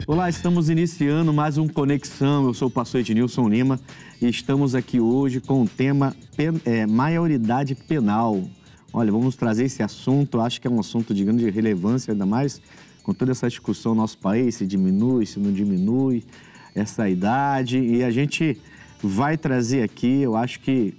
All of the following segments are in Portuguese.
Olá, estamos iniciando mais um Conexão. Eu sou o pastor Ednilson Lima e estamos aqui hoje com o tema maioridade penal. Olha, vamos trazer esse assunto, acho que é um assunto de grande relevância, ainda mais com toda essa discussão no nosso país, se diminui, se não diminui essa idade. E a gente vai trazer aqui, eu acho que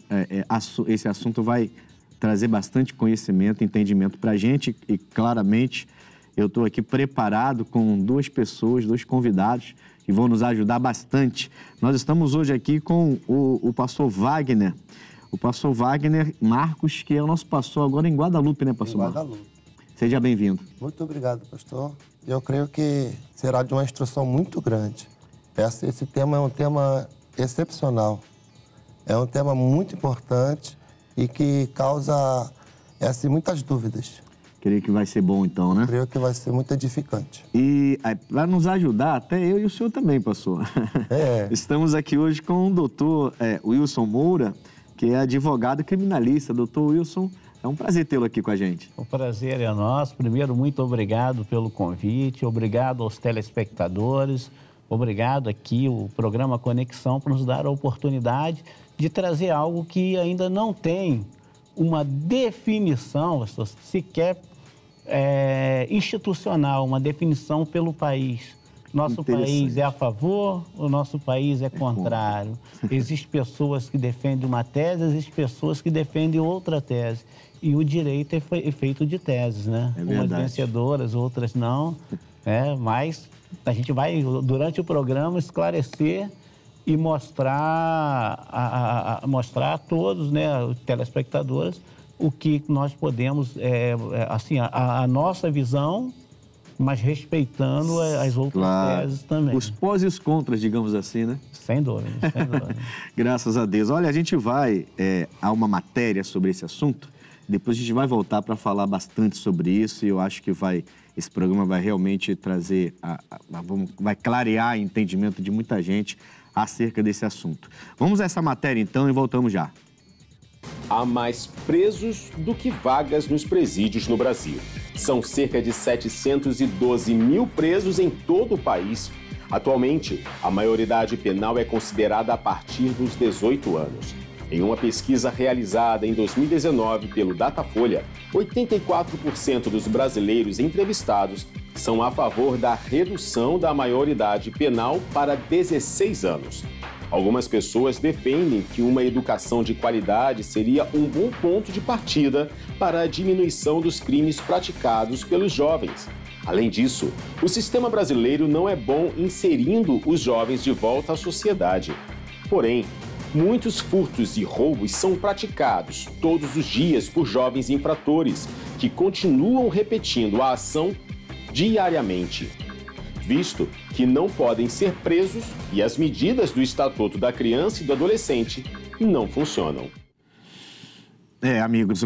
esse assunto vai trazer bastante conhecimento, entendimento para a gente e claramente eu estou aqui preparado com duas pessoas, dois convidados que vão nos ajudar bastante. Nós estamos hoje aqui com o pastor Wagner. O pastor Wagner Marcos, que é o nosso pastor agora em Guadalupe, né, pastor? Em Guadalupe. Seja bem-vindo. Muito obrigado, pastor. Eu creio que será de uma instrução muito grande. Esse tema é um tema excepcional. É um tema muito importante e que causa muitas dúvidas. Creio que vai ser bom então, né? Creio que vai ser muito edificante. E para nos ajudar, até eu e o senhor também, pastor. Estamos aqui hoje com o doutor Wilson Moura, que é advogado criminalista. Doutor Wilson, é um prazer tê-lo aqui com a gente. O prazer é nosso. Primeiro, muito obrigado pelo convite, obrigado aos telespectadores, obrigado aqui, o programa Conexão, por nos dar a oportunidade de trazer algo que ainda não tem uma definição, sequer institucional, uma definição pelo país. Nosso país é a favor, o nosso país é contrário. Existem pessoas que defendem uma tese, existem pessoas que defendem outra tese. E o direito é feito de teses, né? Umas vencedoras, outras não. Mas a gente vai, durante o programa, esclarecer e mostrar a todos, né, os telespectadores, o que nós podemos, a nossa visão, mas respeitando as outras teses também. Os pós e os contras, digamos assim, né? Sem dúvida, sem dúvida. Graças a Deus. Olha, a gente vai a uma matéria sobre esse assunto, depois a gente vai voltar para falar bastante sobre isso e eu acho que esse programa vai realmente trazer, vai clarear o entendimento de muita gente acerca desse assunto. Vamos a essa matéria então e voltamos já. Há mais presos do que vagas nos presídios no Brasil. São cerca de 712 mil presos em todo o país. Atualmente, a maioridade penal é considerada a partir dos 18 anos. Em uma pesquisa realizada em 2019 pelo Datafolha, 84% dos brasileiros entrevistados são a favor da redução da maioridade penal para 16 anos. Algumas pessoas defendem que uma educação de qualidade seria um bom ponto de partida para a diminuição dos crimes praticados pelos jovens. Além disso, o sistema brasileiro não é bom inserindo os jovens de volta à sociedade. Porém, muitos furtos e roubos são praticados todos os dias por jovens infratores que continuam repetindo a ação diariamente. Visto que não podem ser presos e as medidas do Estatuto da Criança e do Adolescente não funcionam. Amigos,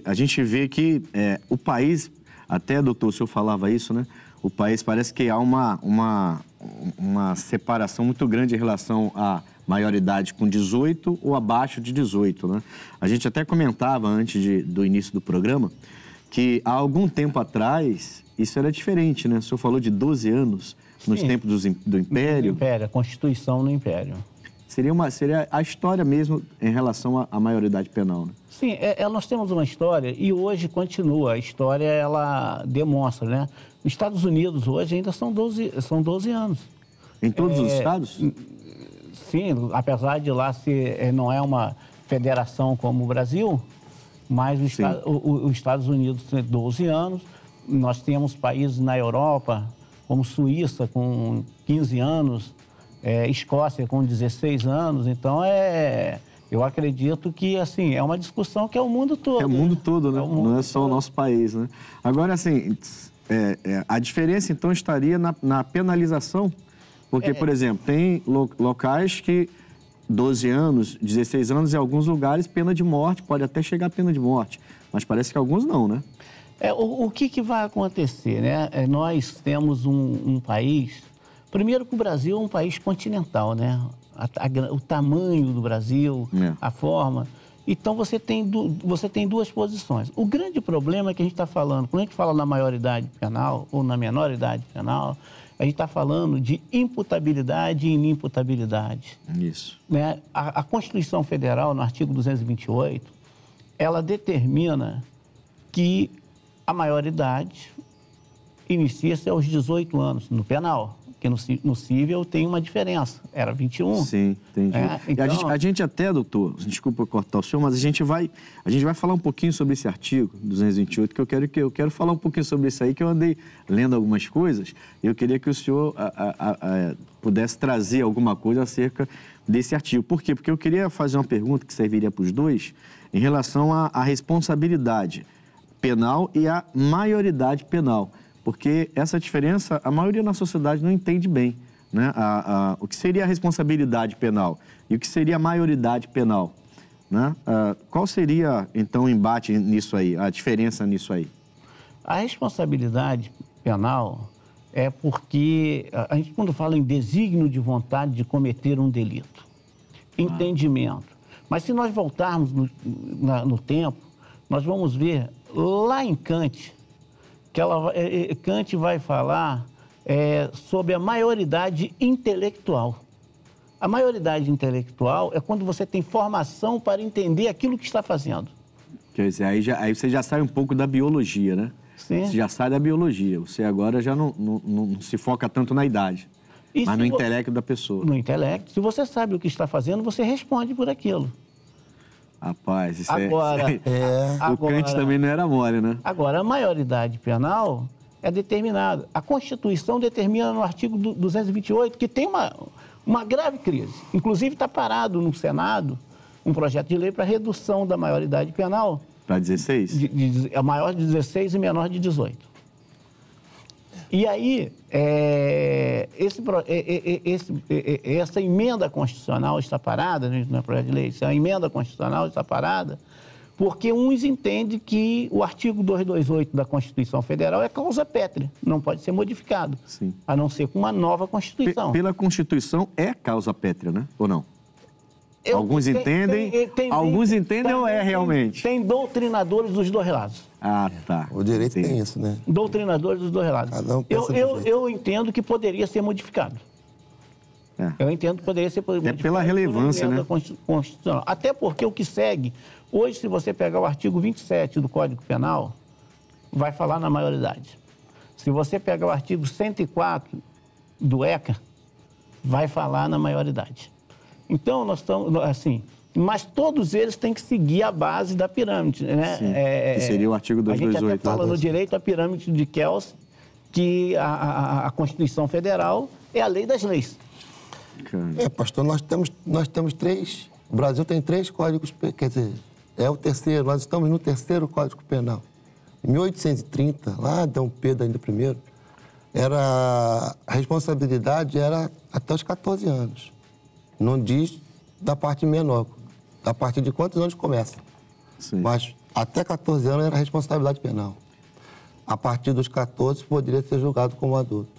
a gente vê que o país, até, doutor, o senhor falava isso, né? O país parece que há uma separação muito grande em relação à maioridade com 18 ou abaixo de 18, né? A gente até comentava antes do início do programa que há algum tempo atrás isso era diferente, né? O senhor falou de 12 anos nos tempos do Império. A Constituição no Império. Seria a história mesmo em relação à maioridade penal, né? Sim, nós temos uma história e hoje continua. A história, ela demonstra, né? Nos Estados Unidos hoje ainda são 12 anos. Em todos os estados? Sim, apesar de lá não é uma federação como o Brasil, mas os Estados Unidos tem 12 anos. Nós temos países na Europa, como Suíça, com 15 anos, Escócia, com 16 anos. Então, eu acredito que, assim, é uma discussão que é o mundo todo. É o mundo todo, né? Não é só o nosso país, né? Agora, assim, a diferença, então, estaria na penalização. Porque, por exemplo, tem locais que 12 anos, 16 anos, em alguns lugares, pena de morte, pode até chegar a pena de morte. Mas parece que alguns não, né? O que vai acontecer, né? Nós temos um país... Primeiro que o Brasil é um país continental, né? O tamanho do Brasil, a forma... Então, você tem duas posições. O grande problema é que a gente está falando, quando a gente fala na maioridade penal ou na menoridade penal, a gente está falando de imputabilidade e inimputabilidade. Isso. Né? A Constituição Federal, no artigo 228, ela determina que a maioridade inicia-se aos 18 anos no penal, porque no civil tem uma diferença, era 21. Sim, entendi. Então... a gente até, doutor, desculpa cortar o senhor, mas a gente vai falar um pouquinho sobre esse artigo 228, que eu quero falar um pouquinho sobre isso aí, que eu andei lendo algumas coisas, e eu queria que o senhor pudesse trazer alguma coisa acerca desse artigo. Por quê? Porque eu queria fazer uma pergunta que serviria para os dois, em relação à responsabilidade penal e à maioridade penal. Porque essa diferença, a maioria na sociedade não entende bem, né? O que seria a responsabilidade penal e o que seria a maioridade penal, né? Qual seria, então, o embate nisso aí, a diferença nisso aí? A responsabilidade penal é porque a gente, quando fala em desígnio de vontade de cometer um delito, entendimento. Mas se nós voltarmos no tempo, nós vamos ver lá em Kant, Kant vai falar sobre a maioridade intelectual. A maioridade intelectual é quando você tem formação para entender aquilo que está fazendo. Quer dizer, aí você já sai um pouco da biologia, né? Sim. Você já sai da biologia. Você agora já não se foca tanto na idade, mas no intelecto da pessoa. No intelecto. Se você sabe o que está fazendo, você responde por aquilo. Rapaz, isso agora, o Kant também não era mole, né? Agora, a maioridade penal é determinada. A Constituição determina no artigo 228 que tem uma grave crise. Inclusive, está parado no Senado um projeto de lei para redução da maioridade penal. Para 16? A maior de 16 e menor de 18. E aí, essa emenda constitucional está parada, não é projeto de lei, a emenda constitucional está parada, porque uns entendem que o artigo 228 da Constituição Federal é causa pétrea, não pode ser modificado, sim, a não ser com uma nova Constituição. Pela Constituição é causa pétrea, né? Ou não? Alguns entendem, alguns entendem ou é realmente? Tem doutrinadores dos dois lados. Ah, tá. O direito tem isso, né? Doutrinadores dos dois lados. Eu entendo que poderia ser modificado. Eu entendo que poderia ser modificado. É pela relevância, né? Constitucional. Até porque o que segue, hoje, se você pegar o artigo 27 do Código Penal, vai falar na maioridade. Se você pegar o artigo 104 do ECA, vai falar na maioridade. Então, nós estamos, assim, mas todos eles têm que seguir a base da pirâmide, né? Sim, que seria o artigo 228. A gente até fala no direito a pirâmide de Kelsen, que a Constituição Federal é a lei das leis. Pastor, nós temos três, o Brasil tem 3 códigos, quer dizer, é o terceiro, nós estamos no terceiro Código Penal. Em 1830, lá Dom Pedro ainda I, a responsabilidade era até os 14 anos. Não diz da parte menor, a partir de quantos anos começa. Sim. Mas até 14 anos era responsabilidade penal. A partir dos 14 poderia ser julgado como adulto.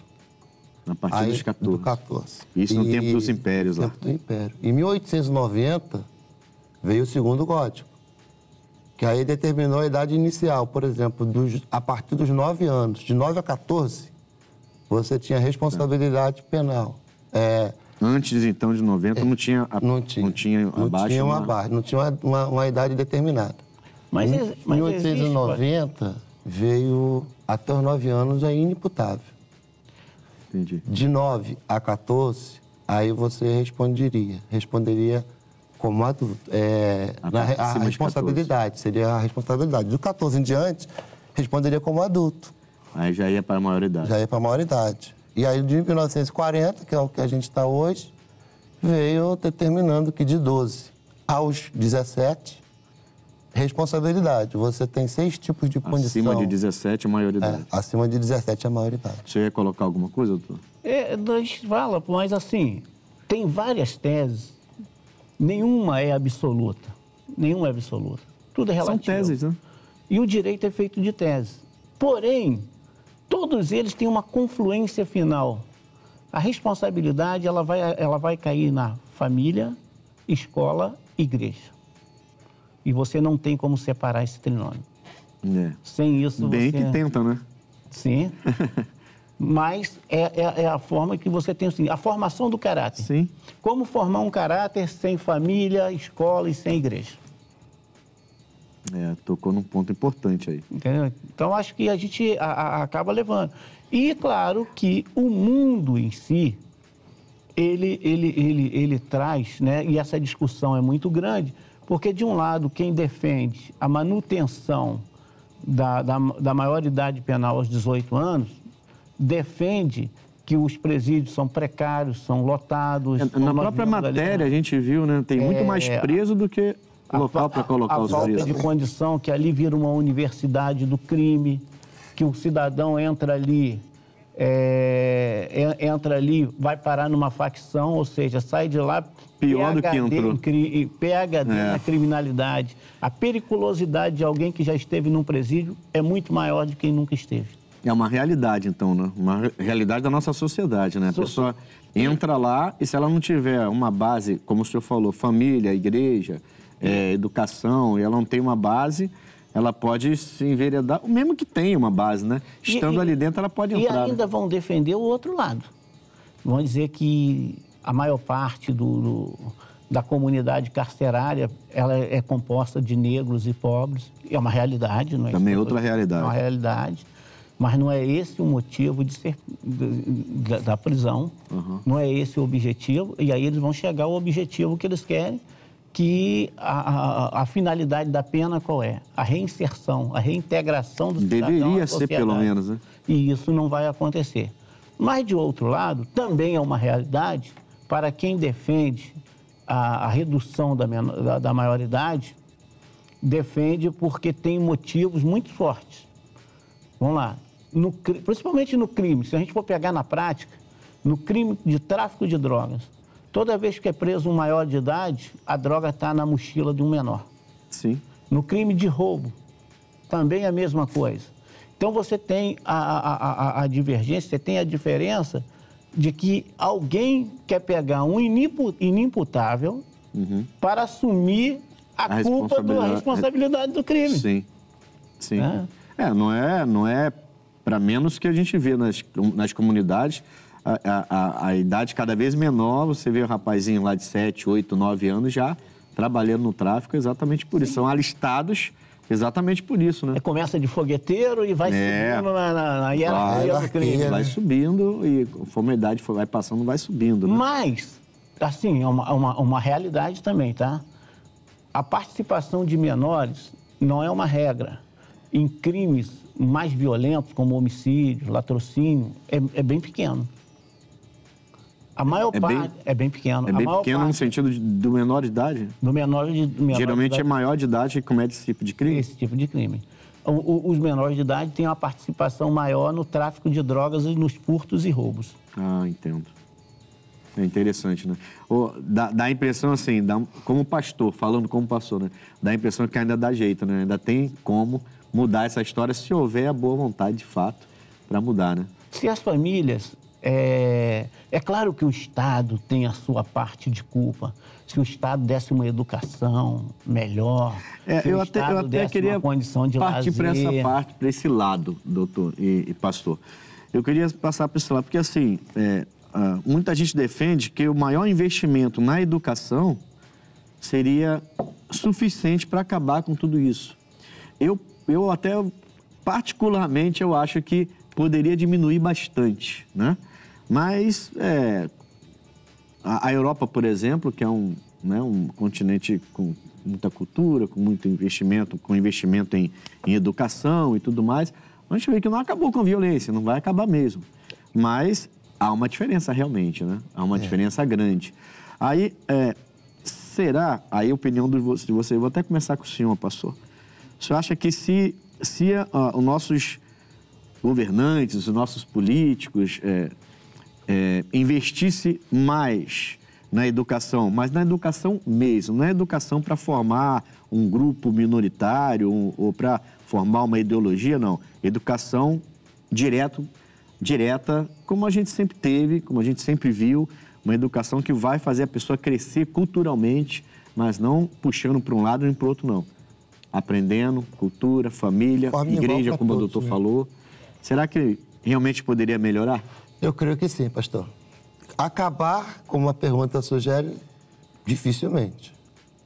A partir dos 14. Do 14. Isso no tempo dos impérios lá. No tempo do império. Em 1890 veio o segundo código, que aí determinou a idade inicial. Por exemplo, a partir dos 9 anos, de 9 a 14, você tinha responsabilidade penal. Antes, então, de 90, não tinha abaixo. Não tinha uma idade determinada. Mas em 1890, veio até os 9 anos, é inimputável. Entendi. De 9 a 14, aí você responderia como adulto. A responsabilidade, seria a responsabilidade. Do 14 em diante, responderia como adulto. Aí já ia para a maioridade. Já ia para a maioridade. E aí, de 1940, que é o que a gente está hoje, veio determinando que de 12 aos 17, responsabilidade. Você tem 6 tipos de punição. Acima de 17, a maioridade. Acima de 17, a maioridade. Você ia colocar alguma coisa, doutor? A gente fala, mas assim, tem várias teses, nenhuma é absoluta. Nenhuma é absoluta. Tudo é relativo. São teses, né? E o direito é feito de teses. Porém, todos eles têm uma confluência final. A responsabilidade ela vai cair na família, escola, igreja. e você não tem como separar esse trinômio. Sem isso Bem você... que tenta, né? Sim. Mas é a forma que você tem, assim, a formação do caráter. Sim. Como formar um caráter sem família, escola e sem igreja. Tocou num ponto importante aí. Entendeu? Então, acho que a gente acaba levando. E, claro, que o mundo em si, ele traz, né? E essa discussão é muito grande, porque, de um lado, quem defende a manutenção da maioridade penal aos 18 anos, defende que os presídios são precários, são lotados. Na própria matéria a gente viu, né? Tem muito mais preso do que local para colocar os presos. A falta de condição, que ali vira uma universidade do crime, que o cidadão entra ali, vai parar numa facção, ou seja, sai de lá... Pior do que entrou. PhD na criminalidade. A periculosidade de alguém que já esteve num presídio é muito maior de quem nunca esteve. É uma realidade, então, né? Uma realidade da nossa sociedade, né? A pessoa entra lá e se ela não tiver uma base, como o senhor falou, família, igreja, educação, e ela não tem uma base, ela pode se enveredar, mesmo que tenha uma base, né? Estando ali dentro, ela pode entrar. E ainda vão defender o outro lado. Vão dizer que a maior parte da comunidade carcerária, ela é composta de negros e pobres. É uma realidade, não é? Também outra realidade. É uma realidade. Mas não é esse o motivo de ser da prisão. Não é esse o objetivo. E aí eles vão chegar ao objetivo que eles querem, que a finalidade da pena qual é? A reinserção, a reintegração do cidadão à sociedade. Deveria ser, pelo menos, né? E isso não vai acontecer. Mas, de outro lado, também é uma realidade para quem defende a redução da maioridade, defende porque tem motivos muito fortes. Vamos lá. Principalmente no crime, se a gente for pegar na prática, no crime de tráfico de drogas, toda vez que é preso um maior de idade, a droga está na mochila de um menor. Sim. No crime de roubo, também é a mesma coisa. Então você tem a divergência, você tem a diferença de que alguém quer pegar um inimputável para assumir a responsabilidade do crime. Sim, sim. Não é para menos que a gente vê nas comunidades, a idade cada vez menor, você vê o rapazinho lá de 7, 8, 9 anos já trabalhando no tráfico exatamente por isso. São alistados exatamente por isso, né? Começa de fogueteiro e vai subindo na hierarquia do crime. Vai subindo e conforme a idade vai passando, vai subindo, né? Mas, assim, é uma realidade também, tá? A participação de menores não é uma regra. Em crimes mais violentos, como homicídio, latrocínio, é bem pequeno. A maior parte é bem pequeno. É bem pequeno no sentido do menor de idade? Do menor de idade. Geralmente é maior de idade que comete esse tipo de crime? Esse tipo de crime. Os menores de idade têm uma participação maior no tráfico de drogas e nos furtos e roubos. Ah, entendo. É interessante, né? Dá a impressão assim, como pastor, falando como pastor, né? Dá a impressão que ainda dá jeito, né? Ainda tem como mudar essa história se houver a boa vontade, de fato, para mudar, né? Se as famílias... É claro que o Estado tem a sua parte de culpa. Se o Estado desse uma educação melhor, se eu o Estado até desse queria uma condição de partir lazer... para esse lado, doutor e pastor. Eu queria passar para esse lado, porque assim, muita gente defende que o maior investimento na educação seria suficiente para acabar com tudo isso. Eu até, particularmente, eu acho que poderia diminuir bastante, né? Mas a Europa, por exemplo, que é um continente com muita cultura, com muito investimento, em educação e tudo mais, a gente vê que não acabou com a violência, não vai acabar mesmo. Mas há uma diferença realmente, né? Há uma diferença grande. Aí, será, aí a opinião de você, eu vou até começar com o senhor, pastor. O senhor acha que se os nossos governantes, os nossos políticos investisse mais na educação, mas na educação mesmo, não é educação para formar um grupo minoritário ou para formar uma ideologia, não. Educação direta, como a gente sempre teve, como a gente sempre viu, uma educação que vai fazer a pessoa crescer culturalmente, mas não puxando para um lado nem para o outro, não. aprendendo, cultura, família, igreja, como o doutor falou. Será que realmente poderia melhorar? Eu creio que sim, pastor. Acabar, como a pergunta sugere, dificilmente.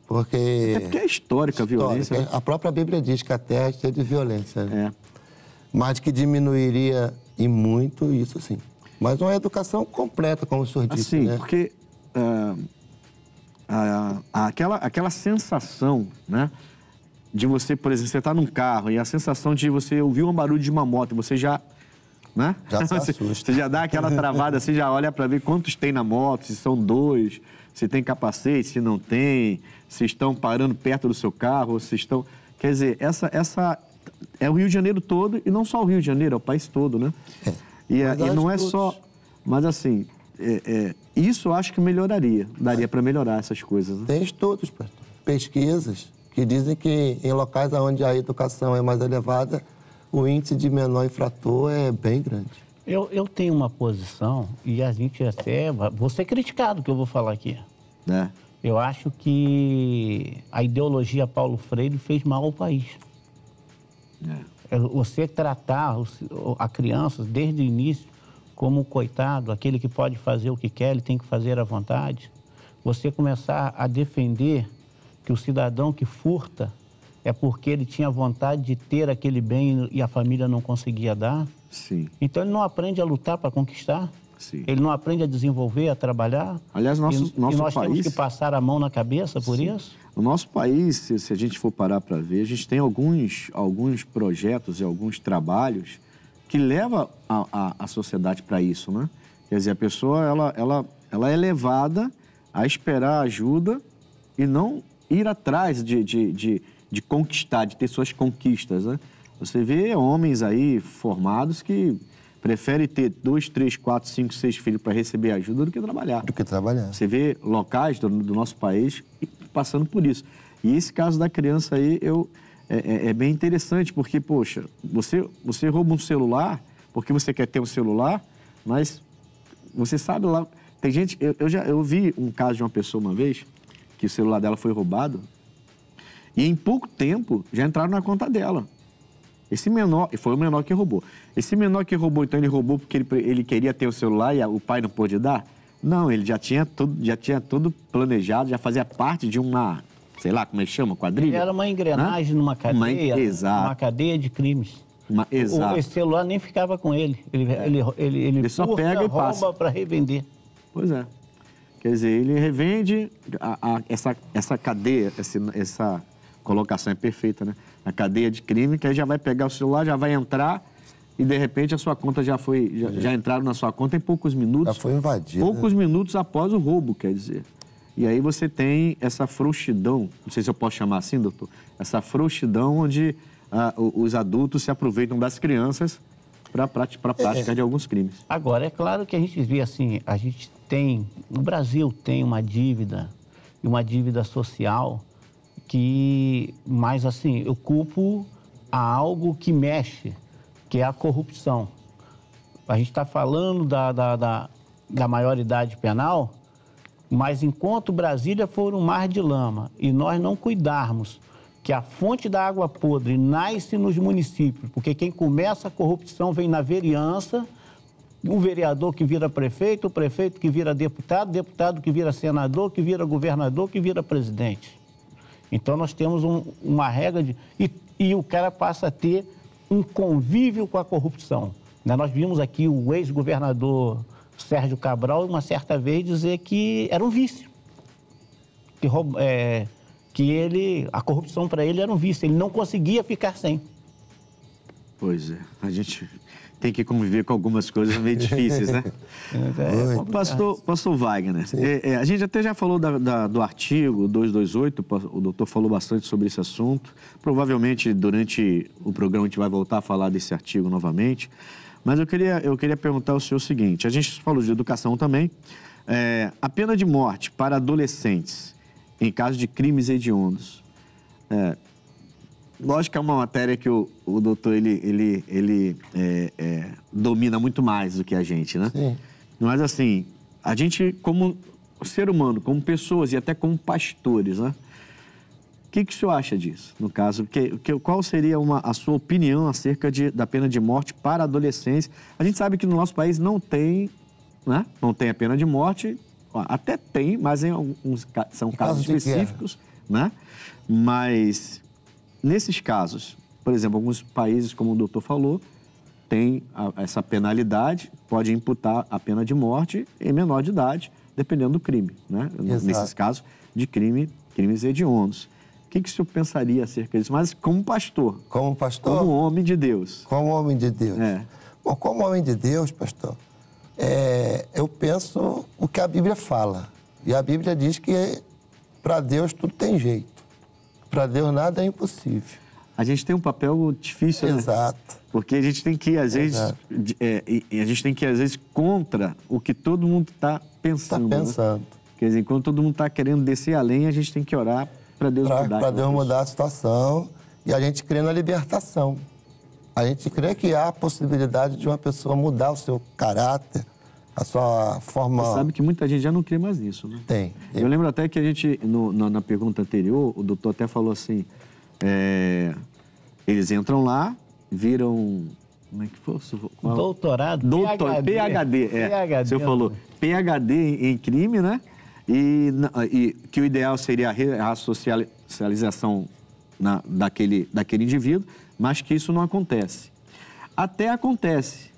Porque é histórica a violência. Né? A própria Bíblia diz que a terra é cheia de violência. Né? É. Mas que diminuiria e muito, isso sim. Mas uma educação completa, como o senhor disse, assim, né? Porque aquela sensação, né? De você, por exemplo, você está num carro e a sensação de você ouvir um barulho de uma moto, você já... Né? Já se assusta. Você já dá aquela travada, você já olha para ver quantos tem na moto, se são 2, se tem capacete, se não tem, se estão parando perto do seu carro, se estão... Quer dizer, essa é o Rio de Janeiro todo, e não só o Rio de Janeiro, é o país todo, né? E não é só... Mas assim, isso eu acho que melhoraria, daria para melhorar essas coisas. Né? Tem estudos, pastor, pesquisas, que dizem que em locais onde a educação é mais elevada, o índice de menor infrator é bem grande. Eu tenho uma posição, e a gente até... Vou ser criticado que eu vou falar aqui. Eu acho que a ideologia Paulo Freire fez mal ao país. Você tratar a criança desde o início como um coitado, aquele que pode fazer o que quer, ele tem que fazer à vontade. Você começar a defender que o cidadão que furta é porque ele tinha vontade de ter aquele bem e a família não conseguia dar. Sim. Então ele não aprende a lutar para conquistar. Sim. Ele não aprende a desenvolver, a trabalhar. Aliás, nosso nós país... temos que passar a mão na cabeça por isso. O nosso país, se a gente for parar para ver, a gente tem alguns projetos e alguns trabalhos que levam a sociedade para isso, né? Quer dizer, a pessoa ela é levada a esperar ajuda e não ir atrás de conquistar, de ter suas conquistas, né? Você vê homens aí formados que preferem ter 2, 3, 4, 5, 6 filhos para receber ajuda do que trabalhar. Você vê locais do nosso país passando por isso. E esse caso da criança aí é bem interessante, porque, poxa, você rouba um celular porque você quer ter um celular, mas você sabe lá... Tem gente... Eu vi um caso de uma pessoa uma vez que o celular dela foi roubado e em pouco tempo já entraram na conta dela. Esse menor... E foi o menor que roubou. Esse menor que roubou, então ele roubou porque ele queria ter o celular e o pai não pôde dar? Não, ele já tinha tudo planejado, já fazia parte de uma... Sei lá, como é que chama? Quadrilha? Ele era uma engrenagem numa cadeia. Exato. Uma cadeia de crimes. Exato. Esse celular nem ficava com ele. Ele só pega e passa. Rouba para revender. Pois é. Quer dizer, ele revende essa cadeia, essa colocação é perfeita, né? A cadeia de crime, que aí já vai pegar o celular, já vai entrar e, de repente, a sua conta já entraram na sua conta em poucos minutos. Já foi invadida. Poucos minutos após o roubo, quer dizer. E aí você tem essa frouxidão, não sei se eu posso chamar assim, doutor, essa frouxidão onde os adultos se aproveitam das crianças para a prática de alguns crimes. Agora, é claro que a gente vê assim, a gente tem, no Brasil tem uma dívida social que, mais assim, eu culpo a algo que mexe, que é a corrupção. A gente está falando da maioridade penal, mas enquanto Brasília for um mar de lama e nós não cuidarmos que a fonte da água podre nasce nos municípios, porque quem começa a corrupção vem na vereança, o vereador que vira prefeito, o prefeito que vira deputado, deputado que vira senador, que vira governador, que vira presidente. Então nós temos uma regra e o cara passa a ter um convívio com a corrupção. Nós vimos aqui o ex-governador Sérgio Cabral, uma certa vez, dizer que era um vício. A corrupção para ele era um vício, ele não conseguia ficar sem. Pois é, a gente tem que conviver com algumas coisas meio difíceis, né? Pastor Wagner, a gente até já falou do artigo 228, o doutor falou bastante sobre esse assunto. Provavelmente, durante o programa, a gente vai voltar a falar desse artigo novamente. Mas eu queria perguntar ao senhor o seguinte, a gente falou de educação também, a pena de morte para adolescentes em caso de crimes hediondos, lógico que é uma matéria que o doutor ele domina muito mais do que a gente, né? Sim. Mas assim, a gente como ser humano, como pessoas e até como pastores, né? que o senhor acha disso, no caso? Qual seria a sua opinião acerca da pena de morte para adolescentes? A gente sabe que no nosso país não tem, né? Não tem a pena de morte, até tem, mas são casos específicos, né? Mas nesses casos, por exemplo, alguns países, como o doutor falou, tem essa penalidade, pode imputar a pena de morte em menor de idade, dependendo do crime, né? Exato. Nesses casos de crimes hediondos. O que o senhor pensaria acerca disso? Mas como pastor. Como pastor? Como homem de Deus. Como homem de Deus. É. Bom, como homem de Deus, pastor, eu penso o que a Bíblia fala. E a Bíblia diz que para Deus tudo tem jeito. Para Deus nada é impossível. A gente tem um papel difícil, né? Exato. Porque a gente tem que, às vezes, contra o que todo mundo está pensando. Está pensando. Né? Quer dizer, quando todo mundo está querendo descer além, a gente tem que orar para Deus mudar. Para Deus mudar a situação. E a gente crê na libertação. A gente crê que há a possibilidade de uma pessoa mudar o seu caráter, a sua forma... Você sabe que muita gente já não crê mais nisso, né? Tem. Eu lembro até que a gente, na pergunta anterior, o doutor até falou assim, eles entram lá, viram... Como é que foi? Doutorado, PhD. O senhor falou PhD em crime, né? E que o ideal seria a socialização daquele indivíduo, mas que isso não acontece. Até acontece.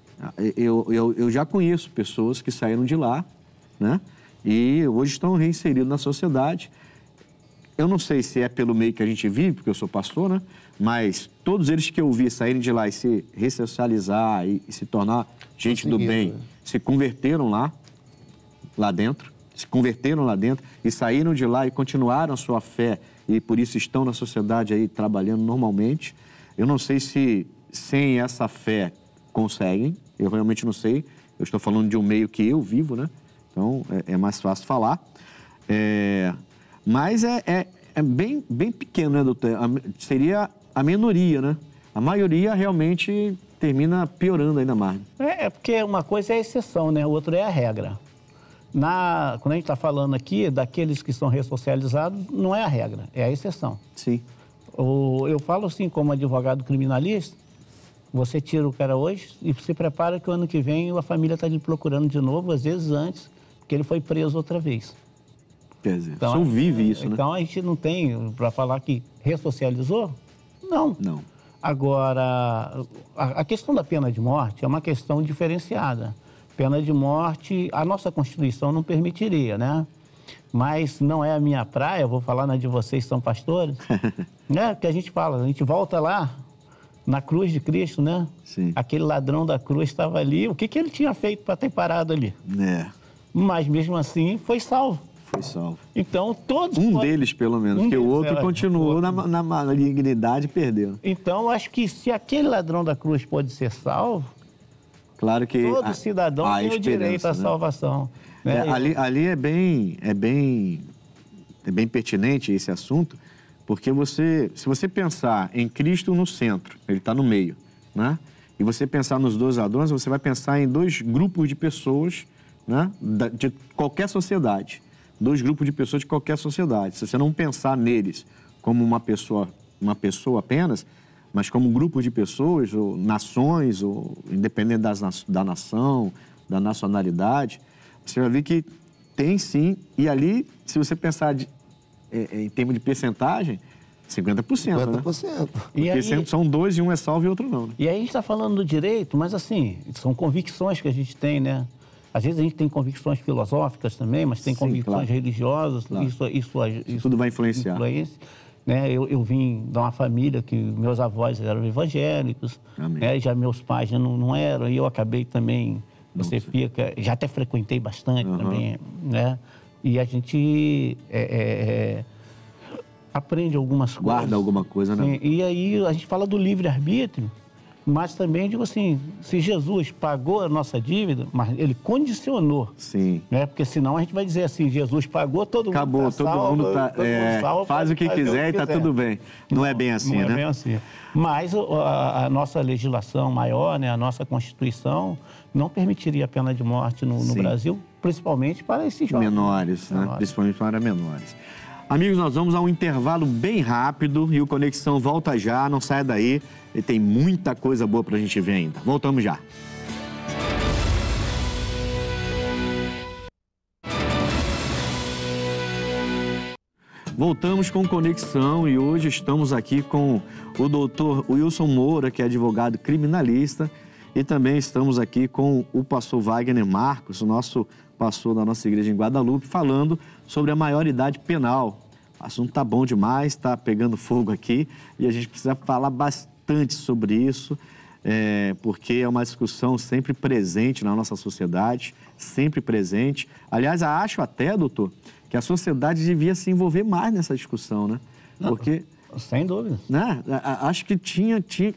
Eu já conheço pessoas que saíram de lá, né? E hoje estão reinseridos na sociedade. Eu não sei se é pelo meio que a gente vive, porque eu sou pastor, né? Mas todos eles que eu vi saírem de lá e se ressocializar e se tornar gente do bem, se converteram lá dentro, se converteram lá dentro e saíram de lá e continuaram a sua fé e por isso estão na sociedade aí trabalhando normalmente. Eu não sei se sem essa fé conseguem, eu realmente não sei. Eu estou falando de um meio que eu vivo, né? Então é mais fácil falar. Mas é bem pequeno, né, doutor? Seria a minoria, né? A maioria realmente termina piorando ainda mais. Porque uma coisa é a exceção, né? O outro é a regra. Quando a gente está falando aqui, daqueles que são ressocializados, não é a regra, é a exceção. Sim. Eu falo assim, como advogado criminalista, você tira o cara hoje e se prepara que o ano que vem a família está lhe procurando de novo, às vezes antes, porque ele foi preso outra vez. Quer dizer, então, só vive isso, né? Então a gente não tem, para falar que ressocializou, não. Não. Agora, a questão da pena de morte é uma questão diferenciada. Pena de morte, a nossa Constituição não permitiria, né? Mas não é a minha praia, eu vou falar na de vocês, são pastores, né? Porque a gente volta lá, na cruz de Cristo, né? Sim. Aquele ladrão da cruz estava ali, o que ele tinha feito para ter parado ali? Mas mesmo assim, foi salvo. Foi salvo. Então, todos... deles, pelo menos, porque o outro continuou na malignidade e perdeu. Então, eu acho que se aquele ladrão da cruz pode ser salvo, claro que todo cidadão tem o direito à salvação. Né? Ali é bem pertinente esse assunto, porque se você pensar em Cristo no centro, ele está no meio, né? E você pensar nos dois ladrões, você vai pensar em dois grupos de pessoas, né? De qualquer sociedade. Dois grupos de pessoas de qualquer sociedade. Se você não pensar neles como uma pessoa apenas, mas como um grupo de pessoas, ou nações, ou independente da nação, da nacionalidade, você vai ver que tem sim, e ali, se você pensar em termos de percentagem, 50%, 50%. Né? Porque aí, são dois e um é salvo e outro não. Né? E aí a gente está falando do direito, mas assim, são convicções que a gente tem, né? Às vezes a gente tem convicções filosóficas também, mas tem convicções religiosas, claro. Isso tudo vai influenciar. Né? Eu vim de uma família que meus avós eram evangélicos, né? Já meus pais já não eram, e eu acabei também, já até frequentei bastante também, né? E a gente aprende algumas coisas. Guarda alguma coisa, né? E aí a gente fala do livre-arbítrio, mas também, digo assim, se Jesus pagou a nossa dívida, mas ele condicionou. Sim. Né? Porque senão a gente vai dizer assim, Jesus pagou, todo mundo acabou, tá salvo, todo mundo tá salvo, faz o que quiser e está tudo bem. Não é bem assim, né? Não é bem assim. Mas a nossa legislação maior, né, a nossa Constituição, não permitiria a pena de morte no Brasil, principalmente para esses jovens. Menores, né? Principalmente para menores. Amigos, nós vamos a um intervalo bem rápido e o Conexão volta já, não saia daí, e tem muita coisa boa pra gente ver ainda. Voltamos já. Voltamos com Conexão e hoje estamos aqui com o doutor Wilson Moura, que é advogado criminalista, e também estamos aqui com o pastor Wagner Marcos, o nosso pastor da nossa igreja em Guadalupe, falando sobre a maioridade penal. O assunto tá bom demais, tá pegando fogo aqui e a gente precisa falar bastante sobre isso, porque é uma discussão sempre presente na nossa sociedade, sempre presente. Aliás, acho até, doutor, que a sociedade devia se envolver mais nessa discussão, né? Porque... Sem dúvida. Né? Acho que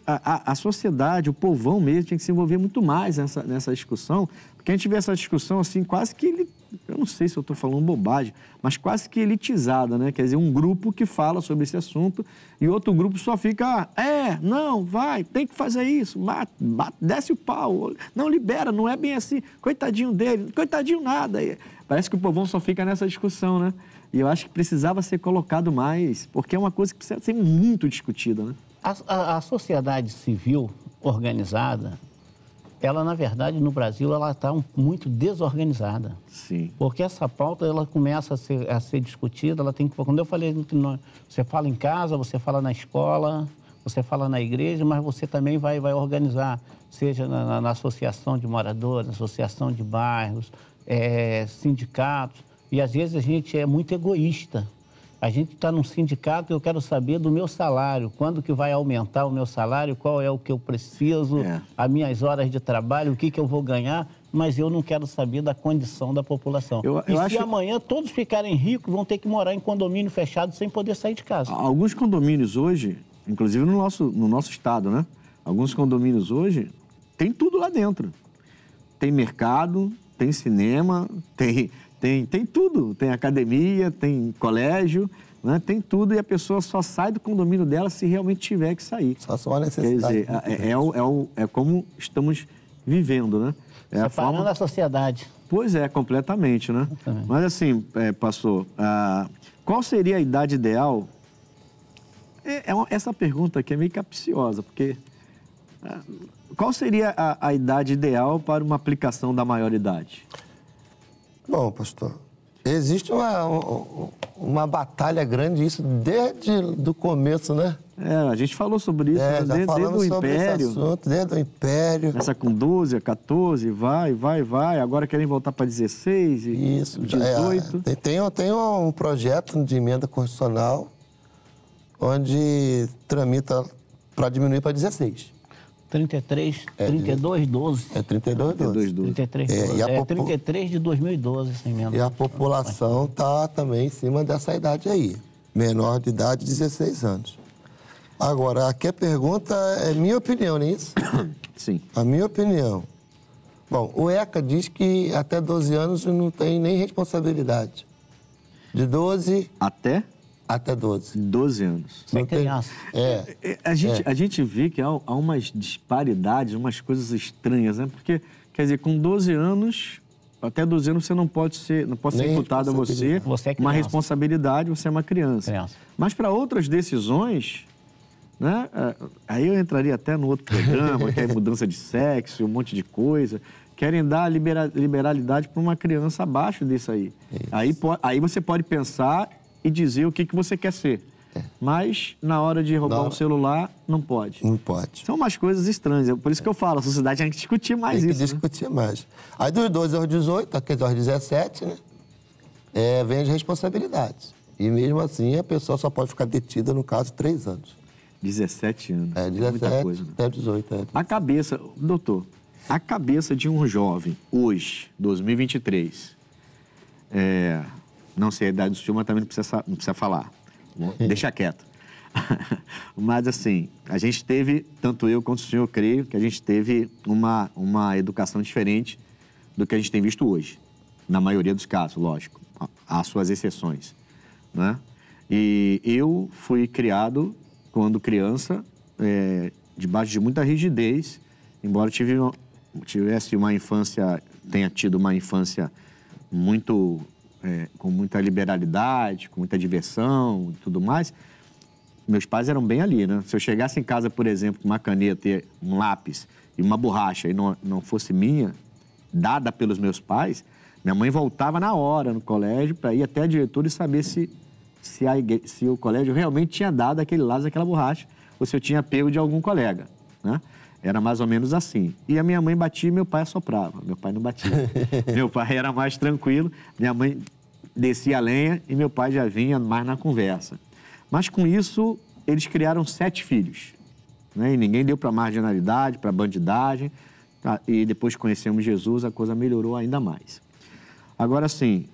a sociedade, o povão mesmo, tinha que se envolver muito mais nessa discussão, porque a gente vê essa discussão assim, quase que, eu não sei se eu estou falando bobagem, mas quase que elitizada, né? Quer dizer, um grupo que fala sobre esse assunto e outro grupo só fica, não, vai, tem que fazer isso, desce o pau, não libera, não é bem assim, coitadinho dele, coitadinho nada. Parece que o povão só fica nessa discussão, né? E eu acho que precisava ser colocado mais, porque é uma coisa que precisa ser muito discutida, né? A sociedade civil organizada, ela, na verdade, no Brasil, ela está muito desorganizada. Sim. Porque essa pauta, ela começa a ser discutida, ela tem que... Quando eu falei, você fala em casa, você fala na escola, você fala na igreja, mas você também vai organizar, seja na associação de moradores, associação de bairros, sindicatos. E, às vezes, a gente é muito egoísta. A gente está num sindicato e eu quero saber do meu salário. Quando que vai aumentar o meu salário? Qual é o que eu preciso? As minhas horas de trabalho? O que eu vou ganhar? Mas eu não quero saber da condição da população. Se amanhã todos ficarem ricos, vão ter que morar em condomínio fechado sem poder sair de casa. Alguns condomínios hoje, inclusive no nosso estado, né? Alguns condomínios hoje, tem tudo lá dentro. Tem mercado, tem cinema, tem tudo, tem academia, tem colégio, né? Tem tudo e a pessoa só sai do condomínio dela se realmente tiver que sair. Só uma necessidade. Quer dizer, é como estamos vivendo, né? Separando a sociedade. Pois é, completamente, né? Mas assim, pastor, qual seria a idade ideal? Essa pergunta aqui é meio capciosa, porque qual seria a idade ideal para uma aplicação da maioridade? Bom, pastor, existe uma batalha grande, isso desde o começo, né? A gente falou sobre isso desde o Império. Esse assunto, desde o Império. Começa com 12, 14, vai. Agora querem voltar para 16 e isso, 18. Tem um projeto de emenda constitucional onde tramita para diminuir para 16. 32, 12. 32, 12. 33, 12. 33 de 2012, essa emenda. E a população está também em cima dessa idade aí. Menor de idade, 16 anos. Agora, aqui a pergunta é minha opinião, não é isso? Sim. A minha opinião. Bom, o ECA diz que até 12 anos não tem nem responsabilidade. De 12... Até 12. 12 anos. Sem criança. A gente vê que há umas disparidades, umas coisas estranhas, né? Porque, quer dizer, com 12 anos, até 12 anos você não pode ser imputado a você uma responsabilidade, você é uma criança. Mas para outras decisões, né? Aí eu entraria até no outro programa, que é mudança de sexo, um monte de coisa. Querem dar liberalidade para uma criança abaixo disso aí. Aí você pode pensar e dizer o que você quer ser. Mas, na hora de roubar um celular, não pode. Não pode. São umas coisas estranhas. Por isso que eu falo, a sociedade tem que discutir mais isso. Tem que discutir mais. Aí, dos 12 aos 18, aos 17, né? Vem as responsabilidades. E, mesmo assim, a pessoa só pode ficar detida, no caso, 3 anos. 17 anos. 17 muita coisa, né? Até 18. A cabeça... Doutor, a cabeça de um jovem, hoje, 2023... Não sei a idade do senhor, mas também não precisa falar. Deixa quieto. Mas, assim, a gente teve, tanto eu quanto o senhor, creio, que a gente teve uma educação diferente do que a gente tem visto hoje. Na maioria dos casos, lógico. Há suas exceções, né? E eu fui criado, quando criança, debaixo de muita rigidez, embora tivesse uma infância, tenha tido uma infância muito com muita liberalidade, com muita diversão e tudo mais, meus pais eram bem ali, né? Se eu chegasse em casa, por exemplo, com uma caneta, um lápis e uma borracha e não fosse minha, dada pelos meus pais, minha mãe voltava na hora no colégio para ir até a diretora e saber se o colégio realmente tinha dado aquele lápis, aquela borracha, ou se eu tinha pego de algum colega, né? Era mais ou menos assim. E a minha mãe batia e meu pai assoprava. Meu pai não batia. Meu pai era mais tranquilo, minha mãe descia a lenha e meu pai já vinha mais na conversa. Mas com isso, eles criaram 7 filhos, né? E ninguém deu para marginalidade, para bandidagem. Tá? E depois que conhecemos Jesus, a coisa melhorou ainda mais. Agora, sim,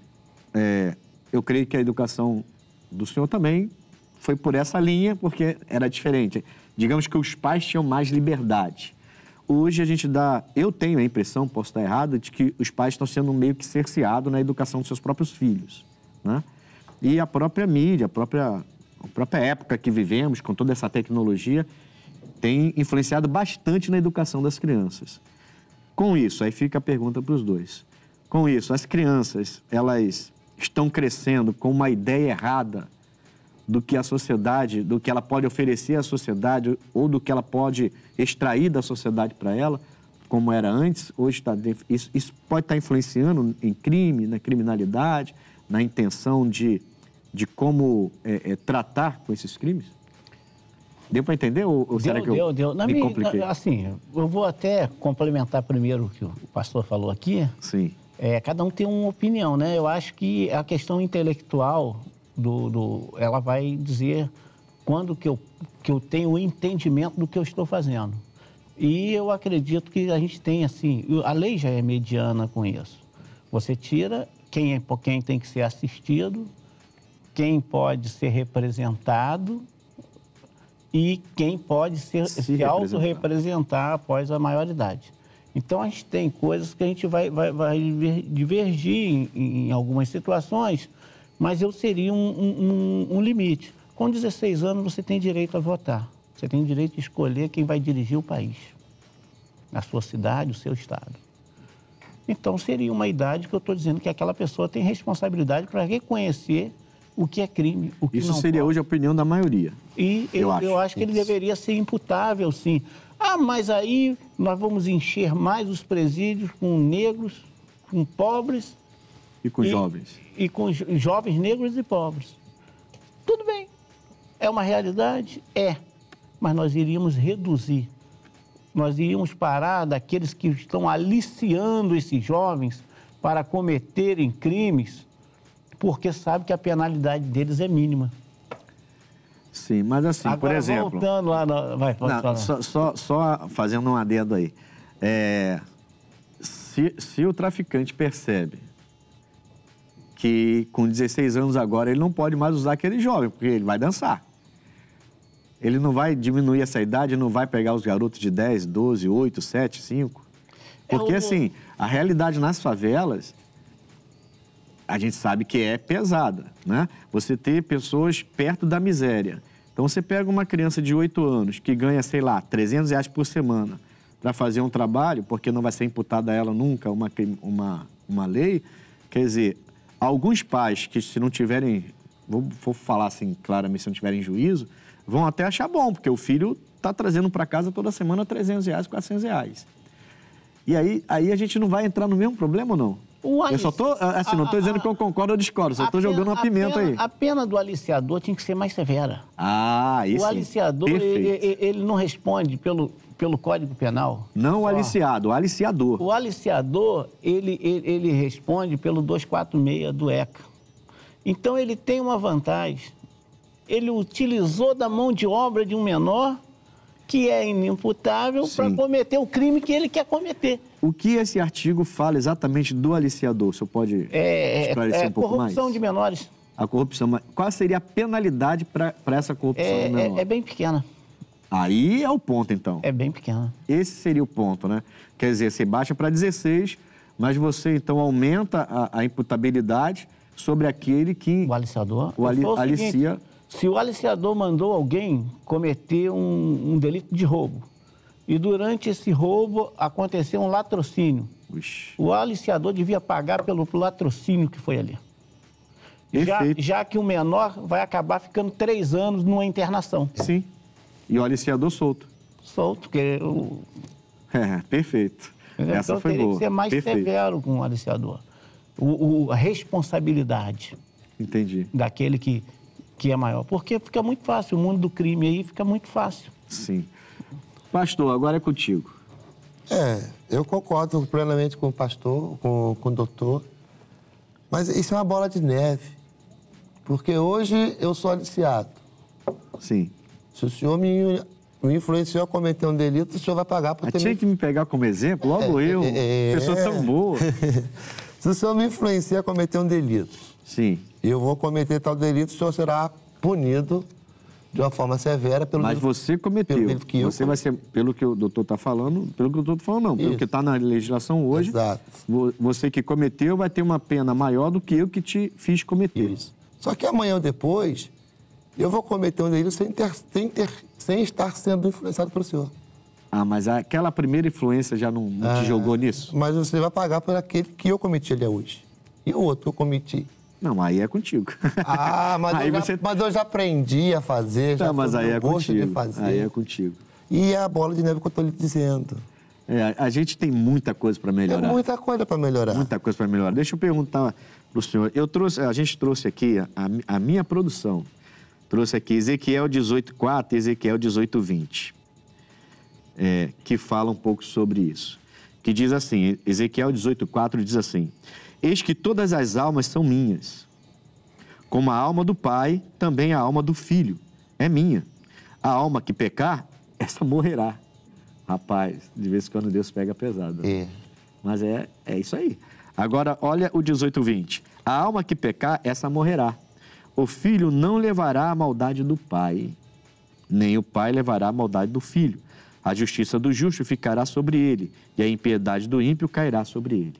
eu creio que a educação do senhor também foi por essa linha, porque era diferente. Digamos que os pais tinham mais liberdade. Hoje a gente eu tenho a impressão, posso estar errado, de que os pais estão sendo meio que cerceados na educação dos seus próprios filhos, né? E a própria mídia, a própria época que vivemos, com toda essa tecnologia, tem influenciado bastante na educação das crianças. Com isso, aí fica a pergunta para os dois. Com isso, as crianças, elas estão crescendo com uma ideia errada do que a sociedade, do que ela pode oferecer à sociedade ou do que ela pode extrair da sociedade para ela, como era antes. Hoje isso pode estar influenciando em crime, na criminalidade, na intenção de como tratar com esses crimes? Deu para entender ou será que eu me compliquei? Assim, eu vou até complementar primeiro o que o pastor falou aqui. Sim. Cada um tem uma opinião, né? Eu acho que a questão intelectual ela vai dizer quando que eu tenho o entendimento do que eu estou fazendo. E eu acredito que a gente tem, assim, a lei já é mediana com isso. Você tira quem tem que ser assistido, quem pode ser representado e quem pode se autorrepresentar após a maioridade. Então, a gente tem coisas que a gente vai divergir em algumas situações, mas eu seria um limite. Com 16 anos, você tem direito a votar. Você tem direito de escolher quem vai dirigir o país, a sua cidade, o seu estado. Então, seria uma idade que eu estou dizendo que aquela pessoa tem responsabilidade para reconhecer o que é crime, o que não Isso seria pode. Hoje a opinião da maioria. E eu acho que ele deveria ser imputável, sim. Mas aí nós vamos encher mais os presídios com negros, com pobres... E com jovens. E com jovens negros e pobres. Tudo bem. É uma realidade? Mas nós iríamos reduzir. Nós iríamos parar daqueles que estão aliciando esses jovens para cometerem crimes, porque sabe que a penalidade deles é mínima. Sim, mas assim, agora, por exemplo... voltando lá... Só fazendo um adendo aí. Se o traficante percebe que com 16 anos agora ele não pode mais usar aquele jovem, porque ele vai dançar. Ele não vai diminuir essa idade, não vai pegar os garotos de 10, 12, 8, 7, 5. Porque, assim, a realidade nas favelas, a gente sabe que é pesada, né? Você ter pessoas perto da miséria. Então, você pega uma criança de 8 anos que ganha, sei lá, R$300 por semana para fazer um trabalho, porque não vai ser imputada a ela nunca uma lei, quer dizer... Alguns pais que, se não tiverem, vou falar assim claramente, se não tiverem juízo, vão até achar bom, porque o filho está trazendo para casa toda semana R$300, R$400. E aí a gente não vai entrar no mesmo problema ou não? Eu só estou, assim, não estou dizendo que eu concordo ou discordo, só estou jogando uma pimenta aí. A pena do aliciador tinha que ser mais severa. Isso. O aliciador, ele não responde pelo Código Penal. Não o aliciado, o aliciador. O aliciador, ele responde pelo 246 do ECA. Então, ele tem uma vantagem. Ele utilizou da mão de obra de um menor que é inimputável para cometer o crime que ele quer cometer. O que esse artigo fala exatamente do aliciador? O senhor pode esclarecer um pouco mais? Corrupção de menores. A corrupção. Qual seria a penalidade para essa corrupção de menor? É bem pequena. Aí é o ponto, então. É bem pequena. Esse seria o ponto, né? Quer dizer, você baixa para 16, mas você, então, aumenta a imputabilidade sobre aquele que... O aliciador. Alicia... Se o aliciador mandou alguém cometer um delito de roubo e durante esse roubo aconteceu um latrocínio, o aliciador devia pagar pelo latrocínio que foi ali. Já que o menor vai acabar ficando 3 anos numa internação. Sim. E o aliciador solto. Solto, porque... Perfeito. Essa então, foi teria boa. que ser mais severo com o aliciador. A responsabilidade daquele que é maior. Porque fica muito fácil, o mundo do crime aí fica muito fácil. Sim. Pastor, agora é contigo. Eu concordo plenamente com o pastor, com o doutor, mas isso é uma bola de neve, porque hoje eu sou aliciado. Sim. Se o senhor me influenciou a cometer um delito, o senhor vai pagar por ter... Tinha que me pegar como exemplo, logo eu, pessoa tão boa. Se o senhor me influencia a cometer um delito, sim, eu vou cometer tal delito, o senhor será punido de uma forma severa pelo... Mas você cometeu. Você vai ser, pelo que o doutor está falando, pelo que o doutor está falando, não. Pelo que está na legislação hoje, exato, você que cometeu vai ter uma pena maior do que eu que te fiz cometer. Isso. Só que amanhã ou depois, eu vou cometer um delito sem estar sendo influenciado pelo senhor. Mas aquela primeira influência já não te jogou nisso? Mas você vai pagar por aquele que eu cometi ali hoje. E o outro que eu cometi. Não, aí é contigo. Mas eu já aprendi a fazer, já mas aí é contigo. De fazer. Aí é contigo. E é a bola de neve que eu estou lhe dizendo. A gente tem muita coisa para melhorar. Muita coisa para melhorar. Muita coisa para melhorar. Deixa eu perguntar para o senhor. A gente trouxe aqui a minha produção. Trouxe aqui Ezequiel 18:4 e Ezequiel 18:20. Que fala um pouco sobre isso. Que diz assim, Ezequiel 18:4 diz assim: eis que todas as almas são minhas, como a alma do pai, também a alma do filho é minha. A alma que pecar, essa morrerá. Rapaz, de vez em quando Deus pega pesado. Mas é isso aí. Agora, olha o 18:20. A alma que pecar, essa morrerá. O filho não levará a maldade do pai, nem o pai levará a maldade do filho. A justiça do justo ficará sobre ele, e a impiedade do ímpio cairá sobre ele.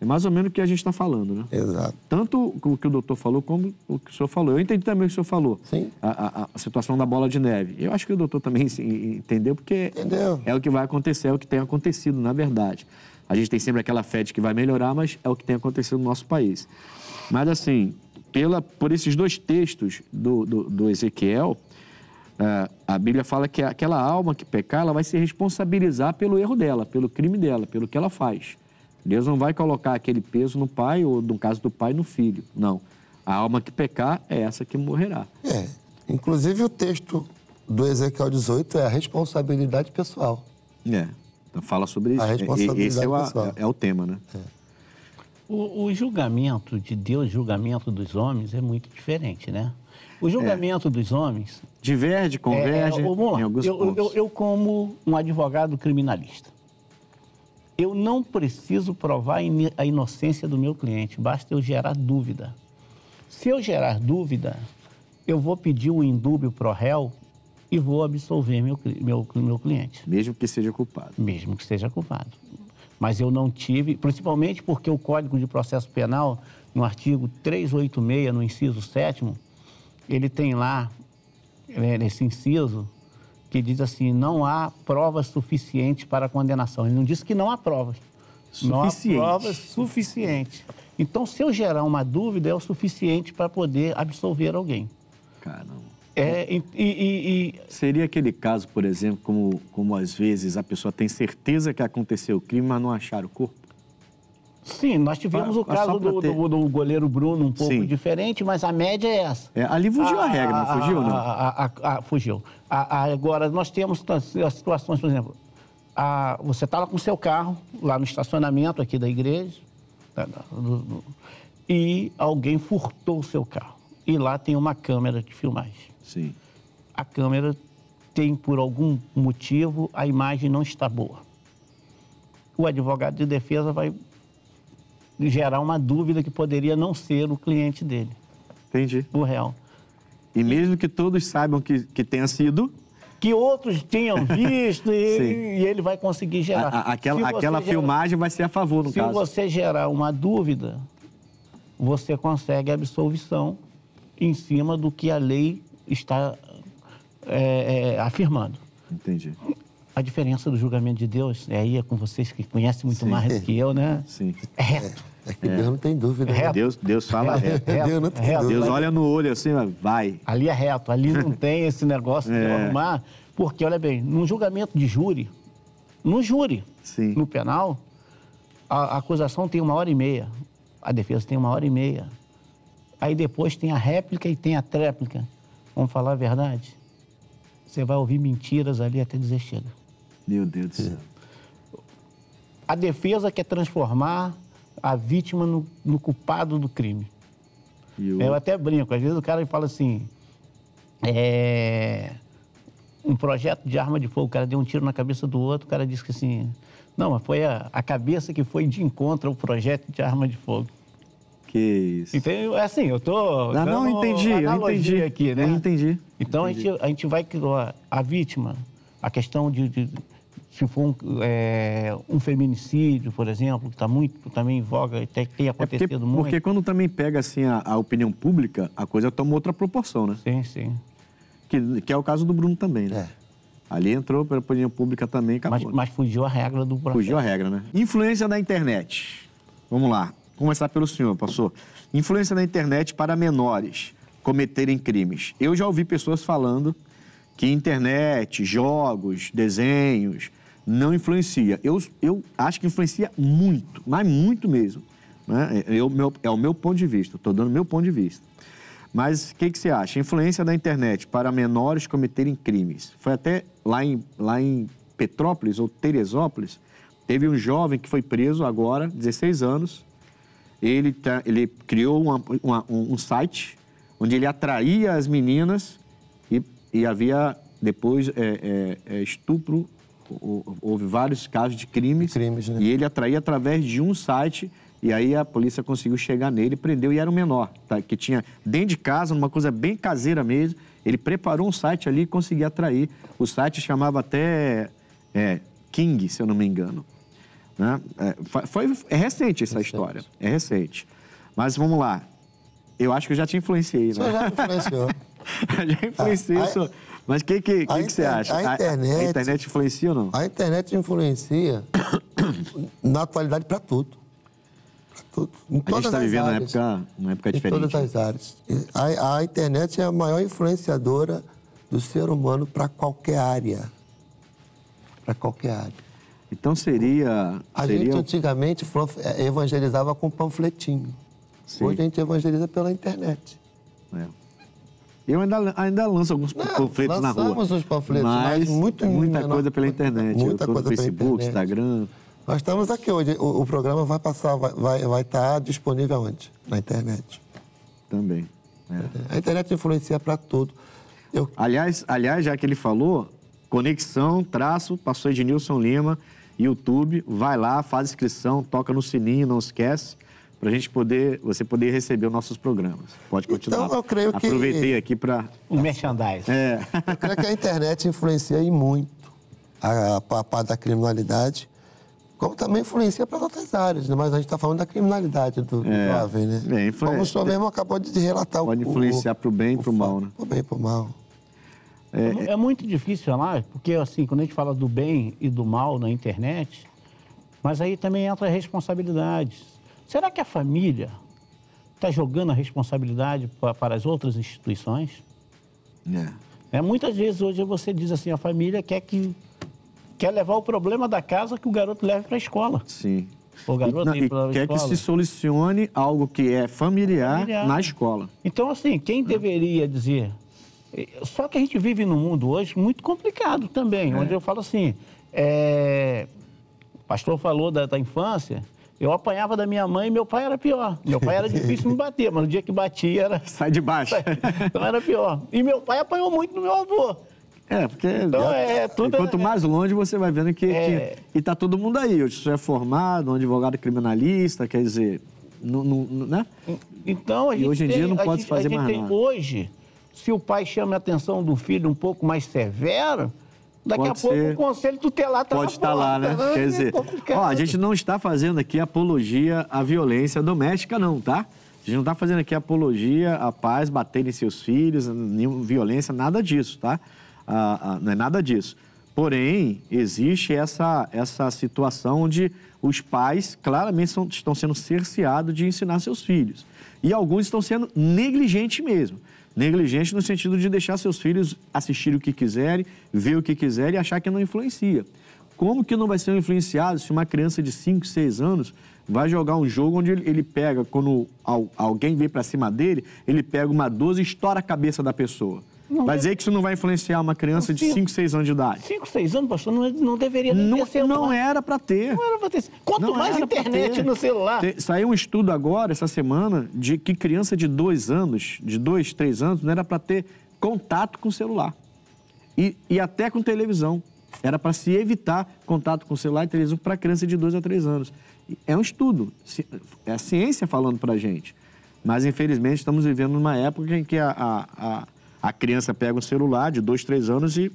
É mais ou menos o que a gente está falando, né? Exato. Tanto o que o doutor falou, como o que o senhor falou. Eu entendi também o que o senhor falou. Sim. A situação da bola de neve. Eu acho que o doutor também entendeu, porque é o que vai acontecer, é o que tem acontecido, na verdade. A gente tem sempre aquela fé de que vai melhorar, mas é o que tem acontecido no nosso país. Mas, assim, por esses dois textos do Ezequiel, a Bíblia fala que aquela alma que pecar, ela vai se responsabilizar pelo erro dela, pelo crime dela, pelo que ela faz. Deus não vai colocar aquele peso no pai, ou no caso do pai, no filho. Não. A alma que pecar é essa que morrerá. Inclusive o texto do Ezequiel 18 é a responsabilidade pessoal. Então fala sobre isso. A responsabilidade Esse é o tema, né? O julgamento de Deus, o julgamento dos homens é muito diferente, né? O julgamento dos homens... Diverge, converge vamos lá. em alguns pontos. Eu como um advogado criminalista, eu não preciso provar a inocência do meu cliente, basta eu gerar dúvida. Se eu gerar dúvida, eu vou pedir o indúbio pro réu e vou absolver meu cliente. Mesmo que seja culpado. Mesmo que seja culpado. Mas eu não tive, principalmente porque o Código de Processo Penal, no artigo 386, no inciso 7º, ele tem lá, nesse inciso, que diz assim, não há provas suficientes para a condenação. Ele não disse que não há provas. Não há provas suficientes. Então, se eu gerar uma dúvida, é o suficiente para poder absolver alguém. Caramba. Seria aquele caso, por exemplo, como às vezes a pessoa tem certeza que aconteceu o crime, mas não acharam o corpo? Sim, nós tivemos o caso do goleiro Bruno um pouco diferente, mas a média é essa. Ali fugiu a regra, não fugiu, não? Fugiu. Agora, nós temos as situações, por exemplo, você está lá com o seu carro, lá no estacionamento aqui da igreja, e alguém furtou o seu carro. E lá tem uma câmera de filmagem. Sim. A câmera tem, por algum motivo, a imagem não está boa. O advogado de defesa vai gerar uma dúvida que poderia não ser o cliente dele. Entendi. O réu. E mesmo que todos saibam que tenha sido... Que outros tenham visto e ele vai conseguir gerar. Aquela filmagem vai ser a favor, no caso. Se você gerar uma dúvida, você consegue a absolvição em cima do que a lei está afirmando. Entendi. A diferença do julgamento de Deus, aí é com vocês que conhecem muito mais do que eu, né? Sim. É reto. É que Deus não tem dúvida. Reto. Deus fala reto. Deus não tem reto. Deus olha no olho assim, vai. Ali é reto, ali não tem esse negócio de arrumar, porque, olha bem, num julgamento de júri, Sim. no penal, a acusação tem 1h30, a defesa tem 1h30. Aí depois tem a réplica e tem a tréplica. Vamos falar a verdade? Você vai ouvir mentiras ali até dizer chega. Meu Deus do céu. A defesa quer transformar a vítima no culpado do crime. Eu até brinco, às vezes o cara fala assim, um projeto de arma de fogo, o cara deu um tiro na cabeça do outro, o cara disse que assim, não, mas foi a cabeça que foi de encontro ao projeto de arma de fogo. Que isso. Então, assim, eu tô... Não, entendi, eu entendi. Aqui, né? Eu entendi. Então, a gente vai criar a vítima, a questão de se for um feminicídio, por exemplo, que está muito também em voga, tem acontecido muito. Porque quando também pega assim a opinião pública, a coisa toma outra proporção, né? Sim, sim. Que é o caso do Bruno também, né? Ali entrou pela opinião pública também, acabou. Mas fugiu a regra do processo. Fugiu a regra, né? Influência da internet. Vamos lá. Vou começar pelo senhor, pastor. Influência da internet para menores cometerem crimes. Eu já ouvi pessoas falando que internet, jogos, desenhos, não influencia. Eu acho que influencia muito, mas muito mesmo. Né? É o meu ponto de vista, estou dando o meu ponto de vista. Mas o que você acha? Influência da internet para menores cometerem crimes. Foi até lá em Petrópolis ou Teresópolis, teve um jovem que foi preso agora, 16 anos. Ele criou um site onde ele atraía as meninas e havia depois estupro, houve vários casos de crimes, né? E ele atraía através de um site e aí a polícia conseguiu chegar nele, prendeu e era um menor, tá? Que tinha dentro de casa, uma coisa bem caseira mesmo, ele preparou um site ali e conseguia atrair. O site chamava até King, se eu não me engano. Né? É recente essa história, é recente. Mas vamos lá, eu acho que eu já te influenciei, né? Você já influenciou. Já influenciei, mas o que você acha? A internet influencia ou não? A internet influencia na atualidade para tudo. Para tudo. Em todas a gente está vivendo uma época diferente. Em todas as áreas. A internet é a maior influenciadora do ser humano para qualquer área. Para qualquer área. Então A gente antigamente evangelizava com panfletinho. Sim. Hoje a gente evangeliza pela internet. Eu ainda lanço alguns panfletos na rua. Lançamos os panfletos, mas muita coisa pela internet. Muita coisa pelo Facebook, Instagram. Nós estamos aqui hoje. O programa vai estar disponível onde? Na internet. Também. A internet influencia para tudo. Aliás, já que ele falou, conexão, pastor Ednilson Lima, YouTube, vai lá, faz inscrição, toca no sininho, não esquece, para você poder receber os nossos programas. Pode continuar. Então, eu creio que... Aproveitei aqui para... O merchandising. Eu creio que a internet influencia muito a parte da criminalidade, como também influencia para outras áreas, né? Mas a gente está falando da criminalidade do jovem, né? Como o senhor mesmo acabou de relatar. Pode influenciar para o bem e para o mal, né? Para o bem e para o mal. É muito difícil falar, porque assim, quando a gente fala do bem e do mal na internet, mas aí também entra a responsabilidade. Será que a família está jogando a responsabilidade para as outras instituições? Muitas vezes hoje você diz assim, a família quer levar o problema da casa que o garoto leve para a escola. Sim. O garoto quer que se solucione algo que é familiar na escola. Então, assim, quem deveria dizer... Só que a gente vive num mundo hoje muito complicado também, onde eu falo assim, o pastor falou da infância, eu apanhava da minha mãe e meu pai era pior. Meu pai era difícil me bater, mas no dia que batia era... Sai de baixo. Então era pior. E meu pai apanhou muito do meu avô. Porque então, quanto mais longe você vai vendo que está todo mundo aí. Hoje você é formado, um advogado criminalista, quer dizer, né? Então, a gente hoje em dia não pode fazer mais nada. Hoje, se o pai chama a atenção do filho um pouco mais severo, daqui a pouco o conselho tutelar está pode estar lá, né? Quer dizer, a gente não está fazendo aqui apologia à violência doméstica, não, tá? A gente não está fazendo aqui apologia à pais baterem seus filhos, nenhuma violência, nada disso, tá? Não é nada disso. Porém, existe essa situação onde os pais claramente estão sendo cerceados de ensinar seus filhos. E alguns estão sendo negligentes mesmo. Negligentes no sentido de deixar seus filhos assistir o que quiserem, ver o que quiserem e achar que não influencia. Como que não vai ser influenciado se uma criança de 5, 6 anos vai jogar um jogo onde ele pega, quando alguém vem para cima dele, ele pega uma 12 e estoura a cabeça da pessoa? Vai dizer que isso não vai influenciar uma criança de 5, 6 anos de idade? 5, 6 anos, pastor, não deveria nem ter celular. Não era para ter. Não era para ter. Quanto mais internet no celular. Saiu um estudo agora, essa semana, de que criança de 2 anos, de 2, 3 anos, não era para ter contato com o celular. E até com televisão. Era para se evitar contato com o celular e televisão para criança de 2 a 3 anos. É um estudo. É a ciência falando para a gente. Mas, infelizmente, estamos vivendo numa época em que a criança pega um celular de 2, 3 anos e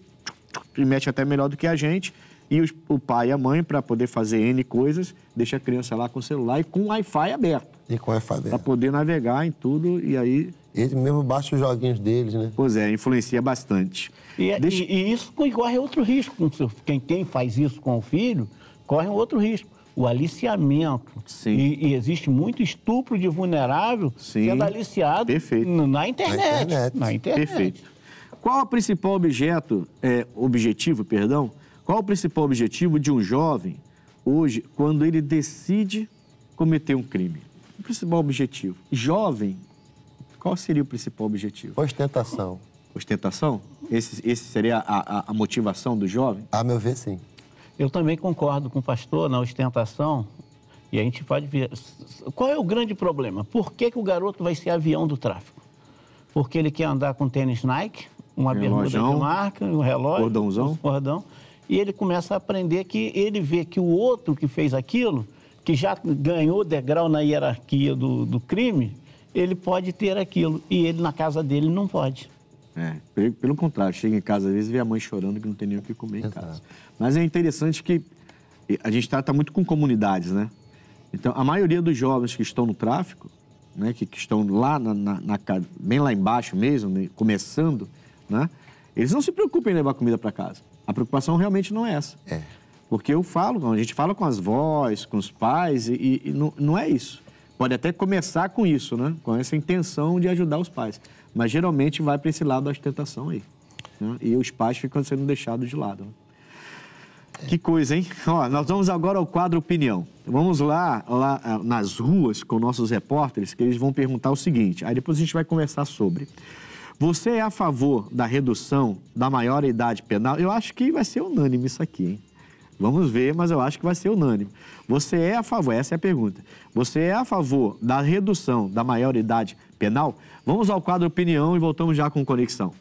mexe até melhor do que a gente. E o pai e a mãe, para poder fazer N coisas, deixa a criança lá com o celular e com o Wi-Fi aberto. E com o Wi-Fi aberto. Para poder navegar em tudo e aí... Ele mesmo baixa os joguinhos deles, né? Pois é, influencia bastante. E isso corre outro risco. Quem faz isso com o filho, corre um outro risco. O aliciamento. Sim. E existe muito estupro de vulnerável sendo aliciado na internet. Na internet. Perfeito. Qual o principal objetivo de um jovem hoje quando ele decide cometer um crime? O principal objetivo. Jovem, qual seria o principal objetivo? Ostentação. Ostentação? Esse seria a motivação do jovem? A meu ver, sim. Eu também concordo com o pastor na ostentação. E a gente pode ver... Qual é o grande problema? Por que o garoto vai ser avião do tráfico? Porque ele quer andar com tênis Nike, uma bermuda de marca, um relógio, cordão, e ele começa a aprender que ele vê que o outro que fez aquilo, que já ganhou degrau na hierarquia do crime, ele pode ter aquilo. E ele, na casa dele, não pode. Pelo contrário, chega em casa, às vezes, vê a mãe chorando que não tem nem o que comer em casa. Mas é interessante que a gente trata muito com comunidades, né? Então, a maioria dos jovens que estão no tráfico, né, que estão lá, bem lá embaixo mesmo, né, começando, né, eles não se preocupam em levar comida para casa. A preocupação realmente não é essa. Porque a gente fala com as vós, com os pais, e não é isso. Pode até começar com isso, né? Com essa intenção de ajudar os pais. Mas geralmente vai para esse lado da ostentação aí. Né? E os pais ficam sendo deixados de lado. Né? Que coisa, hein? Ó, nós vamos agora ao quadro Opinião. Vamos lá nas ruas com nossos repórteres, que eles vão perguntar o seguinte. Aí depois a gente vai conversar sobre. Você é a favor da redução da maioridade penal? Eu acho que vai ser unânime isso aqui, hein? Vamos ver, mas eu acho que vai ser unânime. Você é a favor, essa é a pergunta. Você é a favor da redução da maioridade penal? Vamos ao quadro Opinião e voltamos já com Conexão.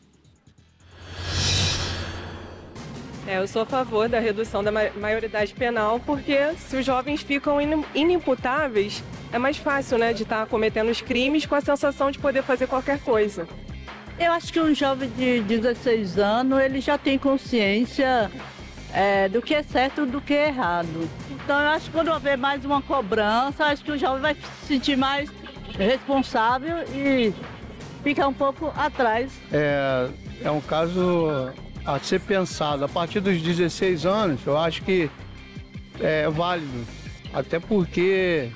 Eu sou a favor da redução da maioridade penal, porque se os jovens ficam inimputáveis, é mais fácil, né, de estar cometendo os crimes com a sensação de poder fazer qualquer coisa. Eu acho que um jovem de 16 anos, ele já tem consciência do que é certo e do que é errado. Então, eu acho que quando houver mais uma cobrança, acho que o jovem vai se sentir mais responsável e ficar um pouco atrás. É um caso a ser pensado. A partir dos 16 anos, eu acho que é válido. Até porque,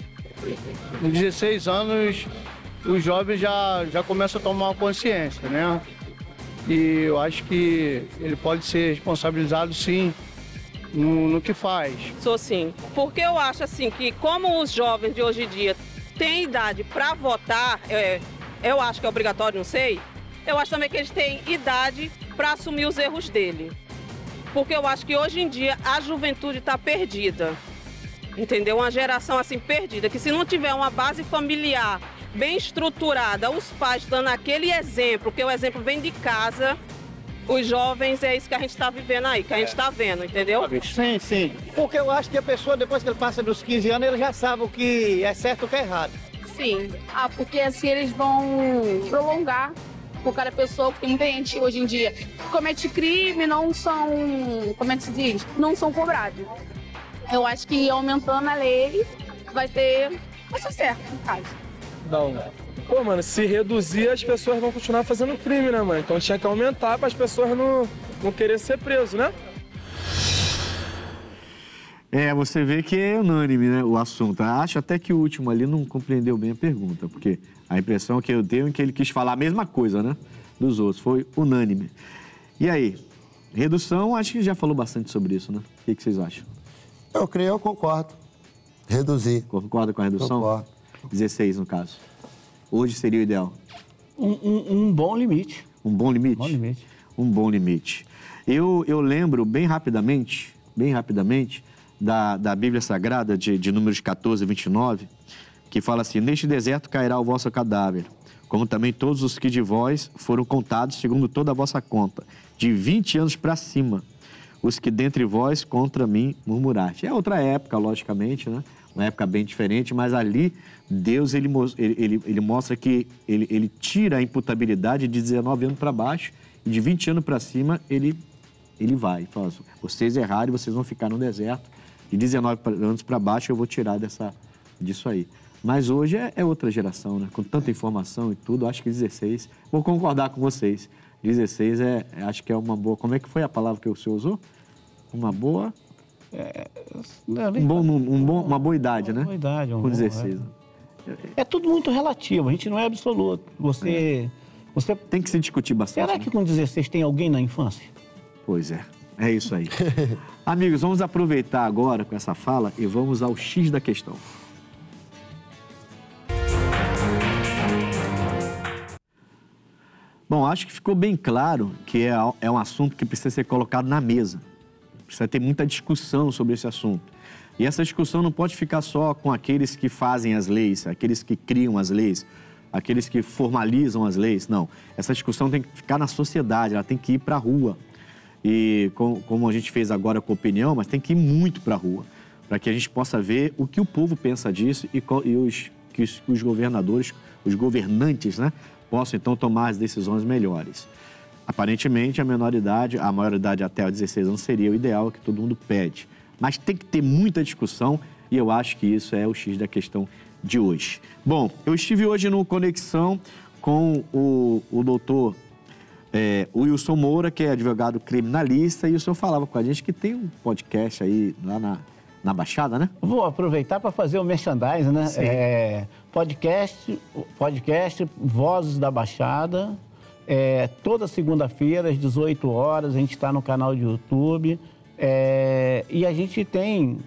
com 16 anos, os jovens já começam a tomar uma consciência, né? E eu acho que ele pode ser responsabilizado, sim, no que faz. Sou sim, porque eu acho assim que como os jovens de hoje em dia têm idade para votar, eu acho que é obrigatório, não sei, eu acho também que eles têm idade para assumir os erros dele. Porque eu acho que hoje em dia a juventude está perdida, entendeu? Uma geração assim perdida, que se não tiver uma base familiar bem estruturada, os pais dando aquele exemplo, que o exemplo vem de casa, os jovens, é isso que a gente está vivendo aí, que a gente está vendo, entendeu? Sim, sim. Porque eu acho que a pessoa, depois que ele passa dos 15 anos, ele já sabe o que é certo e o que é errado. Sim. Porque assim eles vão prolongar por cada pessoa, porque tem muita gente hoje em dia que comete crime, não são, como é que se diz? Não são cobrados. Eu acho que aumentando a lei vai ser certo, no caso. Não. Pô, mano, se reduzir, as pessoas vão continuar fazendo crime, né, mano? Então tinha que aumentar para as pessoas não querer ser preso, né? Você vê que é unânime, né, o assunto. Acho até que o último ali não compreendeu bem a pergunta, porque a impressão que eu tenho é que ele quis falar a mesma coisa, né, dos outros. Foi unânime. E aí? Redução, acho que já falou bastante sobre isso, né? O que vocês acham? Eu concordo. Reduzir. Concorda com a redução? Concordo. 16, no caso. Hoje seria o ideal. Um bom limite. Um bom limite? Bom limite. Um bom limite. Eu lembro bem rapidamente, da Bíblia Sagrada, de Números 14, 29, que fala assim: neste deserto cairá o vosso cadáver, como também todos os que de vós foram contados segundo toda a vossa conta, de 20 anos para cima, os que dentre vós contra mim murmuraste. É outra época, logicamente, né? Uma época bem diferente, mas ali Deus ele mostra que ele tira a imputabilidade de 19 anos para baixo e de 20 anos para cima ele vai. Fala assim: vocês erraram e vocês vão ficar no deserto. De 19 anos para baixo eu vou tirar disso aí. Mas hoje é outra geração, né? Com tanta informação e tudo, acho que 16... Vou concordar com vocês. 16 acho que é uma boa... Como é que foi a palavra que o senhor usou? Uma boa... uma boa idade, né? Uma boa idade. Com 16. É tudo muito relativo, a gente não é absoluto. Você tem que se discutir bastante. Será que com 16 tem alguém na infância? Pois é isso aí. Amigos, vamos aproveitar agora com essa fala e vamos ao X da questão. Bom, acho que ficou bem claro que é um assunto que precisa ser colocado na mesa. Precisa ter muita discussão sobre esse assunto. E essa discussão não pode ficar só com aqueles que fazem as leis, aqueles que criam as leis, aqueles que formalizam as leis. Não, essa discussão tem que ficar na sociedade, ela tem que ir para a rua. E como a gente fez agora com a opinião, mas tem que ir muito para a rua, para que a gente possa ver o que o povo pensa disso e que os governadores, os governantes, né, possam então tomar as decisões melhores. Aparentemente, a maioridade até os 16 anos seria o ideal, que todo mundo pede. Mas tem que ter muita discussão e eu acho que isso é o X da questão de hoje. Bom, eu estive hoje no Conexão com o doutor Wilson Moura, que é advogado criminalista, e o senhor falava com a gente que tem um podcast aí lá na Baixada, né? Vou aproveitar para fazer o merchandising, né? Podcast Vozes da Baixada, toda segunda-feira às 18 horas, a gente está no canal de YouTube, e a gente tem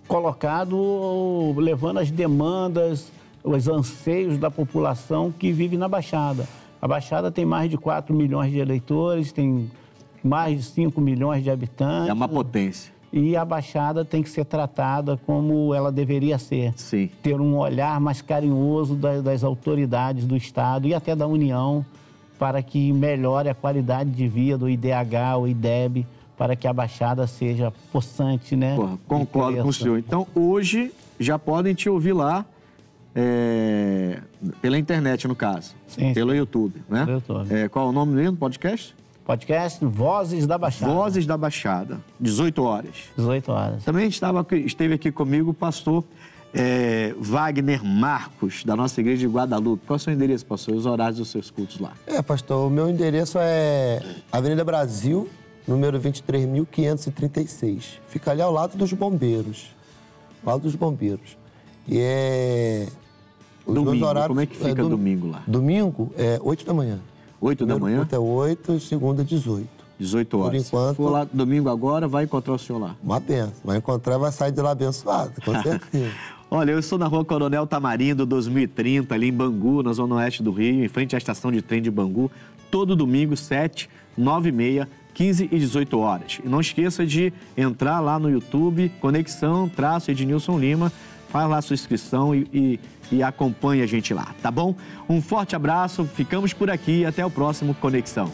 colocado, levando as demandas, os anseios da população que vive na Baixada. A Baixada tem mais de 4 milhões de eleitores, tem mais de 5 milhões de habitantes. É uma potência. E a Baixada tem que ser tratada como ela deveria ser. Sim. Ter um olhar mais carinhoso das autoridades do Estado e até da União, para que melhore a qualidade de vida do IDH, o IDEB, para que a Baixada seja possante, né? Concordo com o senhor. Então, hoje, já podem te ouvir lá, pela internet, no caso. Sim. Pelo YouTube, né? Pelo YouTube. Qual é o nome mesmo do podcast? Podcast Vozes da Baixada. Vozes da Baixada, 18 horas. 18 horas. Também esteve aqui comigo o pastor Wagner Marcos, da nossa igreja de Guadalupe. Qual é o seu endereço, pastor? Os horários dos seus cultos lá? Pastor, o meu endereço é Avenida Brasil, número 23.536. Fica ali ao lado dos bombeiros. Ao lado dos bombeiros. E domingo, como é que fica domingo lá? Domingo é 8 da manhã. 8 da manhã? Até 8, segunda 18. 18 horas. Por enquanto... Se for lá domingo agora, vai encontrar o senhor lá. Uma benção. Vai encontrar, vai sair de lá abençoado, com certeza. Olha, eu estou na rua Coronel Tamarindo, 2030, ali em Bangu, na zona oeste do Rio, em frente à estação de trem de Bangu, todo domingo, 7, 9 e meia, 15 e 18 horas. E não esqueça de entrar lá no YouTube, Conexão, Ednilson Lima, faz lá a sua inscrição e acompanhe a gente lá, tá bom? Um forte abraço, ficamos por aqui e até o próximo Conexão.